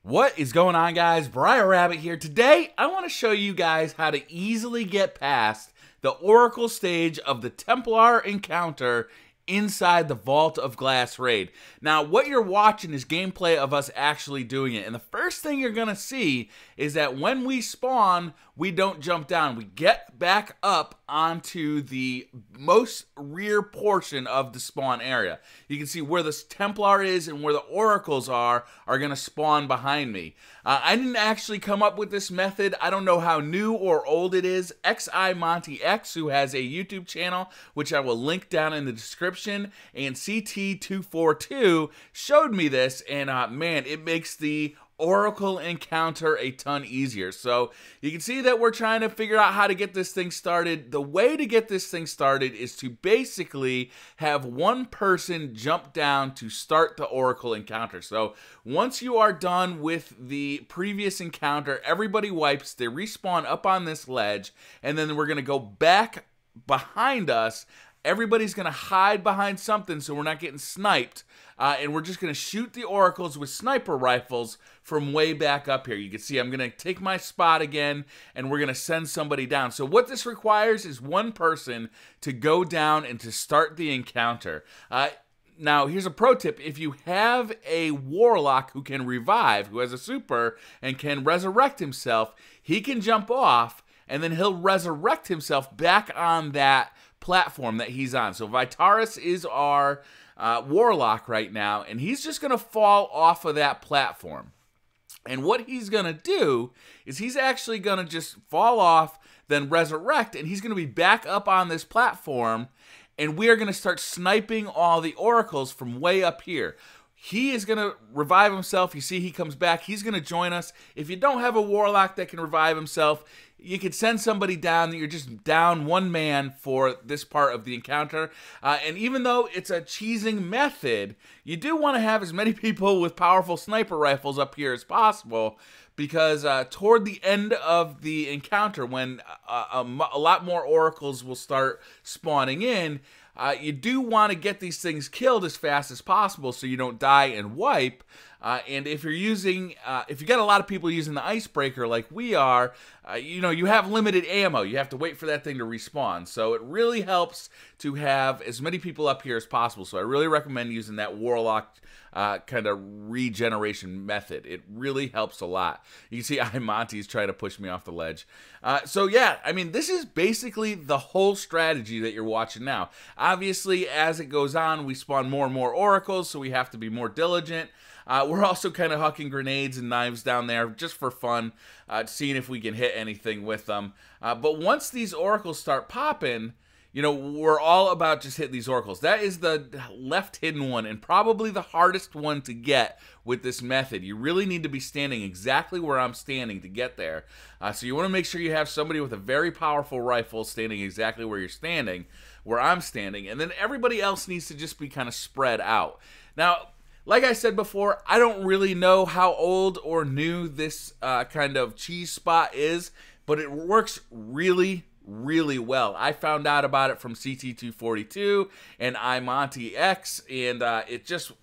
What is going on, guys? BriarRabbit here. Today, I want to show you guys how to easily get past the Oracle stage of the Templar encounter inside the Vault of Glass raid. Now, what you're watching is gameplay of us actually doing it. And the first thing you're going to see is that when we spawn, we don't jump down. We get back up onto the most rear portion of the spawn area. You can see where the Templar is and where the Oracles are going to spawn behind me. I didn't actually come up with this method. I don't know how new or old it is. XI who has a YouTube channel, which I will link down in the description, and CT242 showed me this, and man, it makes the Oracle encounter a ton easier. So you can see that we're trying to figure out how to get this thing started. The way to get this thing started is to basically have one person jump down to start the Oracle encounter. So once you are done with the previous encounter, everybody wipes, they respawn up on this ledge, and then we're going to go back behind us. Everybody's going to hide behind something so we're not getting sniped. And we're just going to shoot the Oracles with sniper rifles from way back up here. You can see I'm going to take my spot again, and we're going to send somebody down. So what this requires is one person to go down and to start the encounter. Now, here's a pro tip. If you have a Warlock who can revive, who has a super, and can resurrect himself, he can jump off, and then he'll resurrect himself back on that platform that he's on. So Vitaris is our Warlock right now, and he's just going to fall off of that platform. And what he's going to do is he's actually going to just fall off, then resurrect, and he's going to be back up on this platform, and we are going to start sniping all the Oracles from way up here. He is going to revive himself. You see he comes back. He's going to join us. If you don't have a Warlock that can revive himself, you could send somebody down. You're just down one man for this part of the encounter. And even though it's a cheesing method, you do want to have as many people with powerful sniper rifles up here as possible, because toward the end of the encounter, when a lot more Oracles will start spawning in, you do want to get these things killed as fast as possible so you don't die and wipe. And if you're using, if you got a lot of people using the icebreaker like we are, you know, you have limited ammo. You have to wait for that thing to respawn. So it really helps to have as many people up here as possible. So I really recommend using that Warlock kind of regeneration method. It really helps a lot. You can see Monty's trying to push me off the ledge. So yeah, I mean, this is basically the whole strategy that you're watching now. Obviously, as it goes on, we spawn more and more Oracles, so we have to be more diligent. We're also kind of hucking grenades and knives down there just for fun, seeing if we can hit anything with them. But once these Oracles start popping, you know, we're all about just hitting these Oracles. That is the left hidden one, and probably the hardest one to get with this method. You really need to be standing exactly where I'm standing to get there. So you want to make sure you have somebody with a very powerful rifle standing exactly where you're standing, where I'm standing, and then everybody else needs to just be kind of spread out. Now, like I said before, I don't really know how old or new this kind of cheese spot is, but it works really well. I found out about it from CT242 and iMontyX, and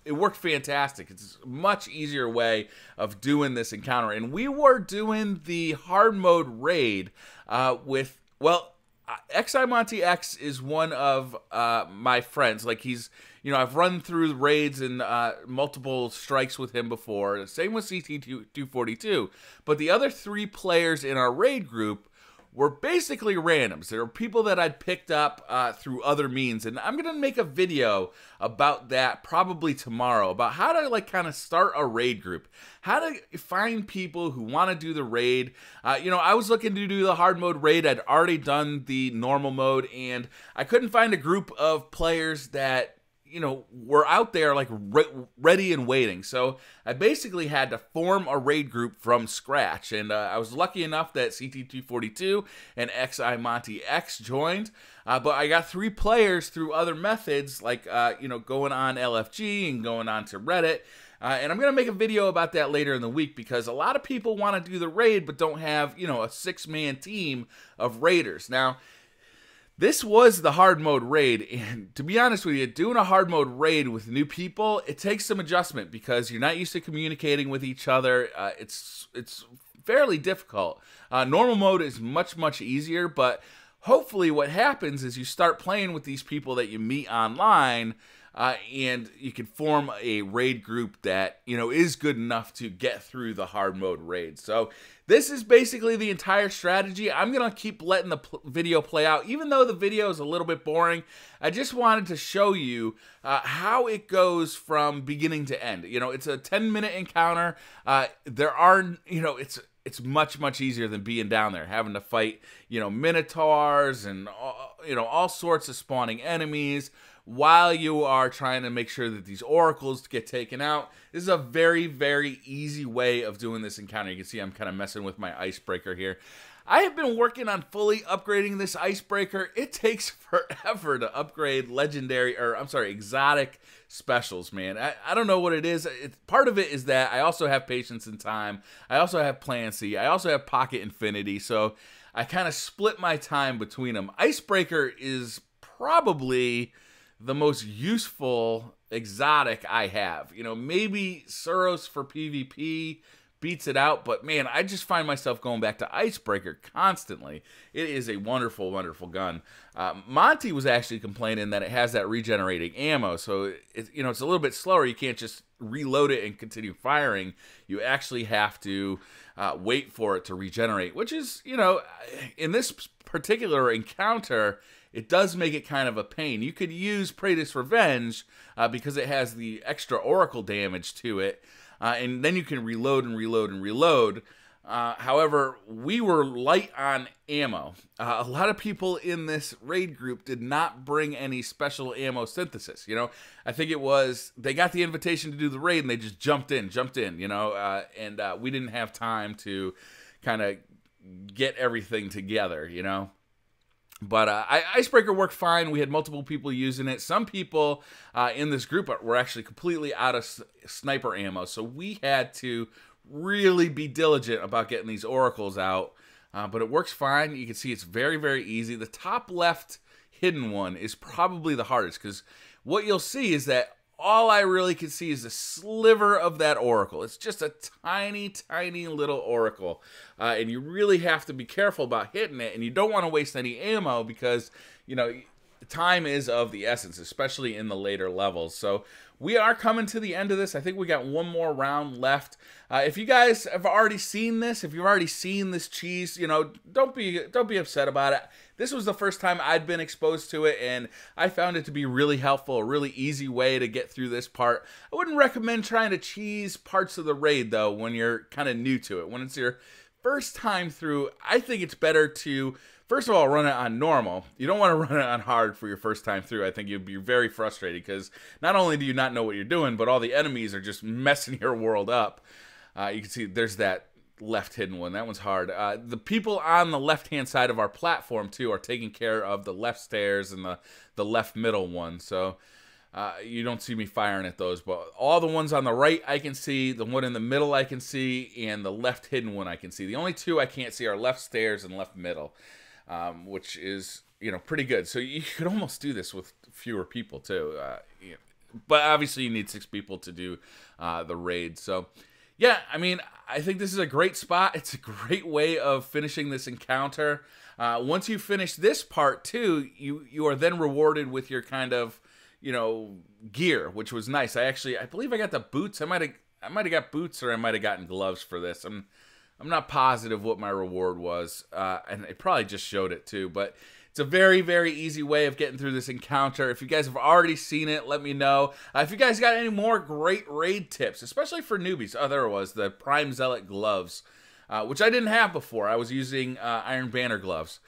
it worked fantastic. It's a much easier way of doing this encounter. And we were doing the hard mode raid with, well, XIMontyX is one of my friends. Like, he's, you know, I've run through the raids and multiple strikes with him before. Same with CT242. But the other three players in our raid group were basically randoms. There were people that I'd picked up through other means, and I'm gonna make a video about that probably tomorrow, about how to like kind of start a raid group, how to find people who want to do the raid. You know, I was looking to do the hard mode raid. I'd already done the normal mode, and I couldn't find a group of players that, you know, were out there like ready and waiting. So I basically had to form a raid group from scratch. And I was lucky enough that CT242 and XIMontyX joined. But I got 3 players through other methods, like, you know, going on LFG and going on to Reddit. And I'm going to make a video about that later in the week, because a lot of people want to do the raid but don't have, you know, a 6-man team of raiders. Now, This was the hard mode raid, and to be honest with you, doing a hard mode raid with new people, it takes some adjustment because you're not used to communicating with each other. It's fairly difficult. Normal mode is much easier, but hopefully what happens is you start playing with these people that you meet online, and you can form a raid group that, you know, is good enough to get through the hard mode raid. So this is basically the entire strategy. I'm going to keep letting the video play out. Even though the video is a little bit boring, I just wanted to show you how it goes from beginning to end. You know, it's a 10-minute encounter. There are, you know, it's much easier than being down there, having to fight, you know, minotaurs and, you know, all sorts of spawning enemies while you are trying to make sure that these oracles get taken out. This is a very easy way of doing this encounter. You can see I'm kind of messing with my icebreaker here. I have been working on fully upgrading this icebreaker. It takes forever to upgrade legendary, or I'm sorry, exotic specials, man. I don't know what it is. Part of it is that I also have patience and time. I also have Plan C. I also have Pocket Infinity. So I kind of split my time between them. Icebreaker is probably the most useful exotic I have. You know, maybe Suros for PvP beats it out, but man, I just find myself going back to Icebreaker constantly. It is a wonderful gun. Monty was actually complaining that it has that regenerating ammo, so you know, it's a little bit slower. You can't just reload it and continue firing. You actually have to wait for it to regenerate, which is, you know, in this particular encounter, it does make it kind of a pain. You could use Praetor's Revenge because it has the extra oracle damage to it, and then you can reload and reload. However, we were light on ammo. A lot of people in this raid group did not bring any special ammo synthesis. You know, I think it was they got the invitation to do the raid and they just jumped in. You know, and we didn't have time to kind of get everything together. You know. But Icebreaker worked fine. We had multiple people using it. Some people in this group were actually completely out of sniper ammo. So we had to really be diligent about getting these oracles out. But it works fine. You can see it's very easy. The top left hidden one is probably the hardest because what you'll see is that all I really can see is a sliver of that oracle. It's just a tiny little oracle. And you really have to be careful about hitting it. And you don't want to waste any ammo because, you know, time is of the essence, especially in the later levels. So we are coming to the end of this. I think we got one more round left. If you guys have already seen this, if you've already seen this cheese, you know, don't be upset about it. This was the first time I'd been exposed to it, and I found it to be really helpful, a really easy way to get through this part. I wouldn't recommend trying to cheese parts of the raid, though, when you're kind of new to it. When it's your first time through, I think it's better to, first of all, run it on normal. You don't want to run it on hard for your first time through. I think you'd be very frustrated because not only do you not know what you're doing, but all the enemies are just messing your world up. You can see there's that left hidden one. That one's hard. The people on the left-hand side of our platform, too, are taking care of the left stairs and the left middle one. So you don't see me firing at those, but all the ones on the right I can see, the one in the middle I can see, and the left hidden one I can see. The only two I can't see are left stairs and left middle. Which is, you know, pretty good. So you could almost do this with fewer people too. You know, but obviously you need 6 people to do the raid. So yeah, I mean, I think this is a great spot. It's a great way of finishing this encounter. Once you finish this part too, you are then rewarded with your kind of, you know, gear, which was nice. I believe I got the boots. I might have got boots, or I might have gotten gloves for this. I'm not positive what my reward was, and it probably just showed it too, but it's a very easy way of getting through this encounter. If you guys have already seen it, let me know. If you guys got any more great raid tips, especially for newbies. Oh, there it was, the Prime Zealot gloves, which I didn't have before. I was using Iron Banner gloves,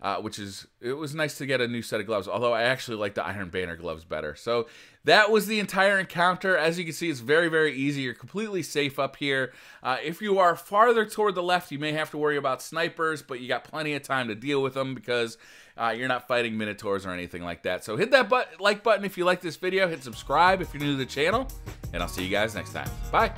it was nice to get a new set of gloves, although I actually like the Iron Banner gloves better. So that was the entire encounter. As you can see, it's very easy. You're completely safe up here. If you are farther toward the left, you may have to worry about snipers, but you got plenty of time to deal with them because you're not fighting minotaurs or anything like that. So hit that like button if you like this video. Hit subscribe if you're new to the channel, and I'll see you guys next time. Bye.